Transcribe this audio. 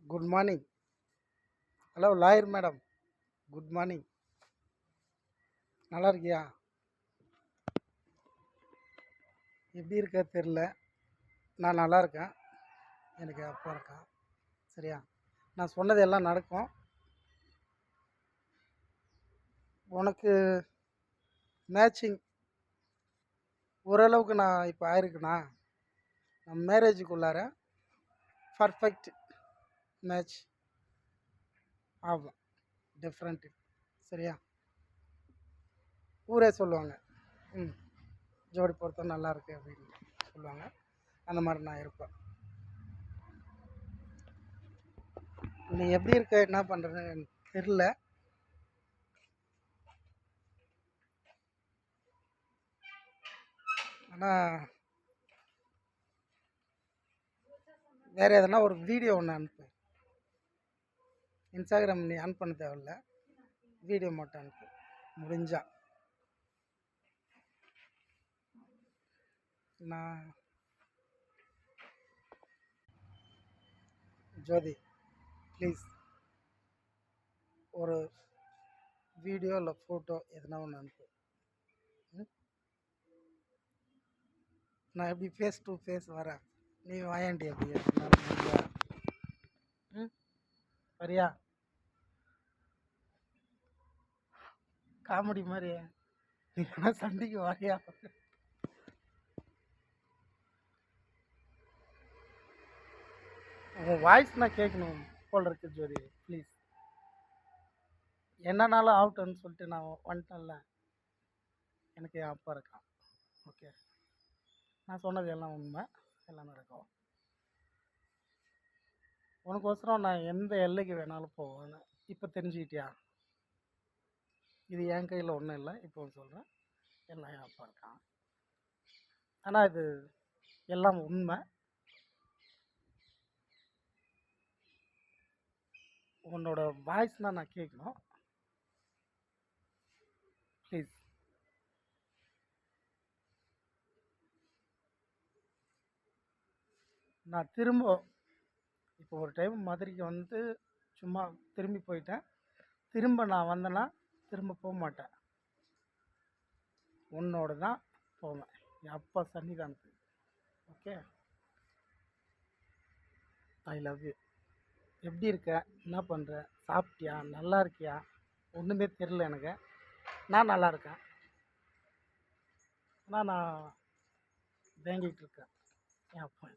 Good morning. Hello lawyer madam, good morning. நல்லா இருக்கியா? எப்படி இருக்க தெரில. நான் நல்லா இருக்கேன். எனக்கு அப்பா இருக்கான். சரியா? நான் சொன்னது எல்லாம் நடக்கும். உனக்கு மேட்சிங் ஓரளவுக்கு நான் இப்போ ஆயிருக்குண்ணா. நம்ம மேரேஜுக்குள்ளார பர்ஃபெக்ட் மேட்ச் ஆகும். டிஃப்ரெண்ட்டு. சரியா? ஊரே சொல்லுவாங்க, ஜோடி பொருத்தம் நல்லா இருக்குது அப்படின்னு சொல்லுவாங்க. அந்த மாதிரி நான் இருப்பேன். நீ எப்படி இருக்க, என்ன பண்ணுறதுன்னு எனக்கு தெரில. ஆனால் வேறு எதனா ஒரு வீடியோ ஒன்று அனுப்பு. இன்ஸ்டாகிராம் நீ ஆன் பண்ண தேவையில்ல, வீடியோ மட்டும் அனுப்பு முடிஞ்சா. நான் ஜோதி ப்ளீஸ் ஒரு வீடியோ இல்லை ஃபோட்டோ எதனா ஒன்று அனுப்பு. நான் எப்படி ஃபேஸ் டு ஃபேஸ் வரேன், நீ வாயாண்டி எப்படி சரியா? காமெடி மாதிரி நீ வேணா சண்டைக்கு வரையா? உன் வாய்ஸ் நான் கேட்கணும் போல் இருக்கு ஜோதி. ப்ளீஸ் என்னன்னாலும் ஆகட்டும்னு சொல்லிட்டு நான் வந்துட்டேன்ல. எனக்கு என் அப்பா இருக்கான். ஓகே, நான் சொன்னது எல்லாம் உண்மை, எல்லாம் நடக்கும். உனக்கோசரம் நான் எந்த எல்லைக்கு வேணாலும் போவேன்னு இப்போ தெரிஞ்சுக்கிட்டியா? இது என் கையில் ஒன்றும் இல்லை. இப்போ சொல்கிறேன், எல்லாம் என் அப்பா இருக்கான். ஆனால் இது எல்லாம் உண்மை. உன்னோட வாய்ஸ்னால் நான் கேட்கணும். ப்ளீஸ். நான் திரும்ப இப்போ ஒரு டைம் மதுரைக்கு வந்து சும்மா திரும்பி போயிட்டேன். திரும்ப நான் வந்தேன்னா திரும்ப போக மாட்டேன். உன்னோட தான் போவேன், என் அப்பா சன்னிதானத்துக்கு. Okay, I love you. எப்படி இருக்க, என்ன பண்ணுற, சாப்பிட்டியா, நல்லா இருக்கியா? ஒன்றுமே தெரில எனக்கு. நான் நல்லா இருக்கேன். ஆனால் நான் வேங்கிட்டு இருக்கேன் என் அப்பா.